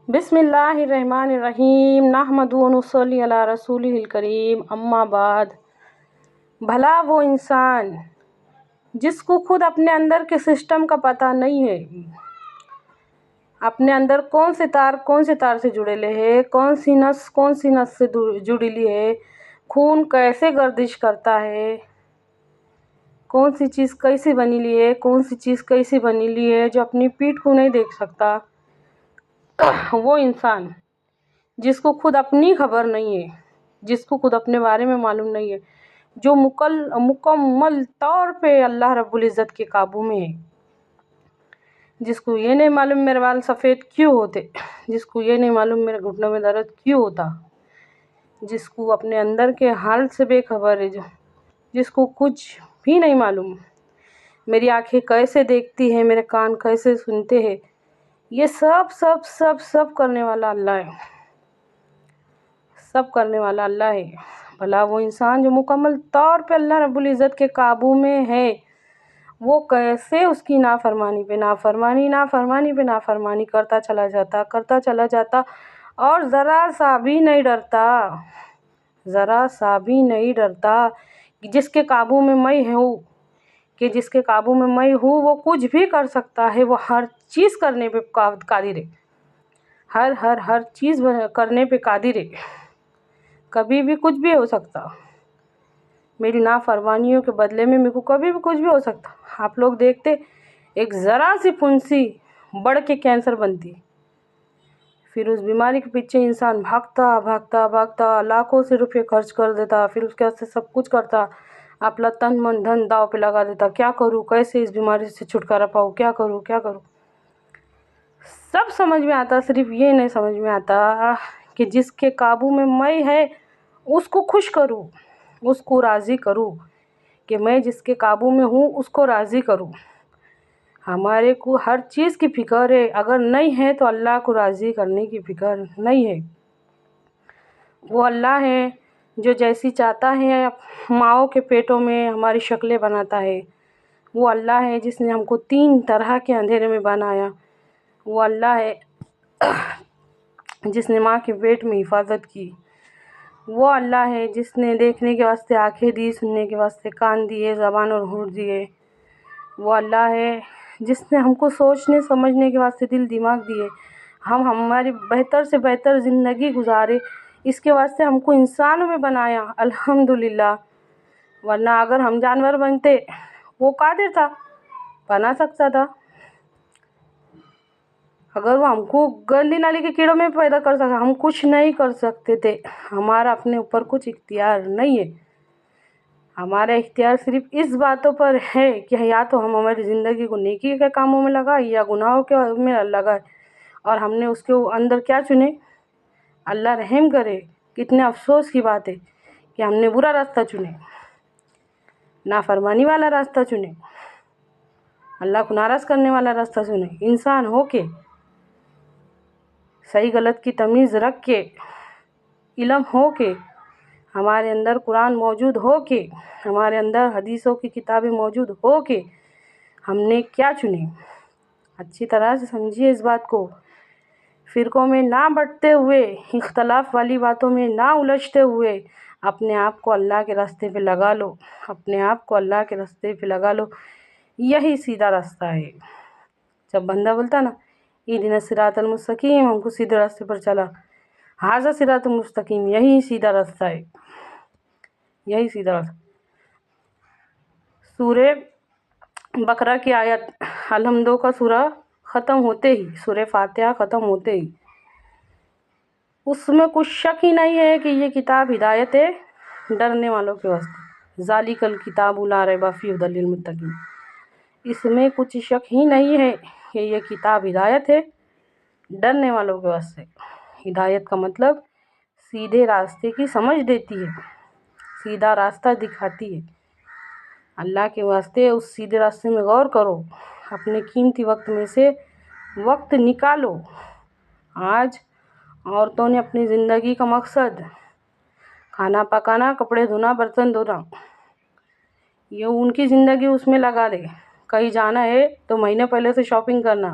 بسم اللہ الرحمن الرحیم نحمدہ و نصلی علی رسولہ الکریم اما بعد۔ بھلا وہ انسان جس کو خود اپنے اندر کے سسٹم کا پتہ نہیں ہے، اپنے اندر کون سے تار سے جڑے ہے، کون سی نس سے جڑی ہے، خون کیسے گردش کرتا ہے، کون سی چیز کیسی بنی لی ہے، کون سی چیز کیسی بنی لی ہے، جو اپنی پیٹھ کو نہیں دیکھ سکتا، وہ انسان جس کو خود اپنی خبر نہیں ہے، جس کو خود اپنے بارے میں معلوم نہیں ہے، جو مکمل طور پہ اللہ رب العزت کے قابو میں ہے، جس کو یہ نہیں معلوم میرے بال سفید کیوں ہوتے، جس کو یہ نہیں معلوم میرے گھٹنوں میں درد کیوں ہوتا، جس کو اپنے اندر کے حال سے بے خبر ہے، جس کو کچھ بھی نہیں معلوم میری آنکھیں کیسے دیکھتی ہیں، میرے کان کیسے سنتے ہیں، یہ سب کرنے والا اللہ ہے، سب کرنے والا اللہ ہے۔ بھلا وہ انسان جو مکمل طور پہ اللہ رب العزت کے قابو میں ہے، وہ کیسے اس کی نافرمانی پہ نافرمانی کرتا چلا جاتا اور ذرا سا بھی نہیں ڈرتا کہ جس کے قابو میں میں ہوں وہ کچھ بھی کر سکتا ہے، وہ ہر چیز کرنے پہ قادر ہے، ہر چیز کرنے پہ قادر ہے، کبھی بھی کچھ بھی ہو سکتا، میری نافرمانیوں کے بدلے میں میرے کو کبھی بھی کچھ بھی ہو سکتا۔ آپ لوگ دیکھتے ایک ذرا سی پھنسی بڑھ کے کینسر بنتی، پھر اس بیماری کے پیچھے انسان بھاگتا لاکھوں سے روپے خرچ کر دیتا، پھر اس کے واسطے سب کچھ کرتا، اپنا تن من دھن داؤ پہ لگا دیتا، کیا کروں، کیسے اس بیماری سے چھٹکارا پاؤں، کیا کروں۔ سب سمجھ میں آتا، صرف یہ نہیں سمجھ میں آتا کہ جس کے قابو میں ہے اس کو خوش کروں، اس کو راضی کروں، کہ میں جس کے قابو میں ہوں اس کو راضی کروں۔ ہمارے کو ہر چیز کی فکر ہے، اگر نہیں ہے تو اللہ کو راضی کرنے کی فکر نہیں ہے۔ وہ اللہ ہے جو جیسی چاہتا ہے ماؤں کے پیٹوں میں ہماری شکلیں بناتا ہے۔ وہ اللہ ہے جس نے ہم کو 3 طرح کے اندھیرے میں بنایا۔ وہ اللہ ہے جس نے ماں کے پیٹ میں حفاظت کی۔ وہ اللہ ہے جس نے دیکھنے کے واسطے آنکھیں دی، سننے کے واسطے کان دیے، زبان اور ہونٹ دیے۔ وہ اللہ ہے جس نے ہم کو سوچنے سمجھنے کے واسطے دل دماغ دیے، ہم ہماری بہتر سے بہتر زندگی گزارے، اس کے واسطے ہم کو انسانوں میں بنایا، الحمدللہ۔ ورنہ اگر ہم جانور بنتے، وہ قادر تھا، بنا سکتا تھا۔ اگر وہ ہم کو گندی نالی کے کیڑوں میں پیدا کر سکتا، ہم کچھ نہیں کر سکتے تھے۔ ہمارا اپنے اوپر کچھ اختیار نہیں ہے، ہمارا اختیار صرف اس باتوں پر ہے کہ یا تو ہم ہماری زندگی کو نیکی کے کاموں میں لگائیں یا گناہوں کے میں لگائیں، اور ہم نے اس کے اندر کیا چنے؟ اللہ رحم کرے، کتنے افسوس کی بات ہے کہ ہم نے برا راستہ چنے، نافرمانی والا راستہ چنے، اللہ کو ناراض کرنے والا راستہ چنے۔ انسان ہو کے، صحیح غلط کی تمیز رکھ کے، علم ہو کے، ہمارے اندر قرآن موجود ہو کے، ہمارے اندر حدیثوں کی کتابیں موجود ہو کے، ہم نے کیا چنے؟ اچھی طرح سے سمجھیے اس بات کو، فرقوں میں نہ بٹتے ہوئے، اختلاف والی باتوں میں نہ الجھتے ہوئے، اپنے آپ کو اللہ کے راستے پہ لگا لو، یہی سیدھا راستہ ہے۔ جب بندہ بولتا نا اہدنا الصراط المستقیم، ہم کو سیدھے راستے پر چلا، ھذا صراط مستقیم، یہی سیدھا راستہ ہے، یہی سیدھا راستہ۔ سورہ بقرہ کی آیت الحمد کا سورہ ختم ہوتے ہی، سورہ فاتحہ ختم ہوتے ہی، اس میں کچھ شک ہی نہیں ہے کہ یہ کتاب ہدایت ہے ڈرنے والوں کے واسطے، ذالک الکتاب لا ریب فیہ ھدی للمتقین۔ اس میں کچھ شک ہی نہیں ہے کہ یہ کتاب ہدایت ہے ڈرنے والوں کے واسطے۔ ہدایت کا مطلب سیدھے راستے کی سمجھ دیتی ہے، سیدھا راستہ دکھاتی ہے۔ اللہ کے واسطے اس سیدھے راستے میں غور کرو، اپنے قیمتی وقت میں سے وقت نکالو۔ آج عورتوں نے اپنی زندگی کا مقصد کھانا پکانا، کپڑے دھونا، برتن دھونا، یہ ان کی زندگی اس میں لگا دے۔ کہیں جانا ہے تو مہینے پہلے سے شاپنگ کرنا،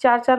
4-4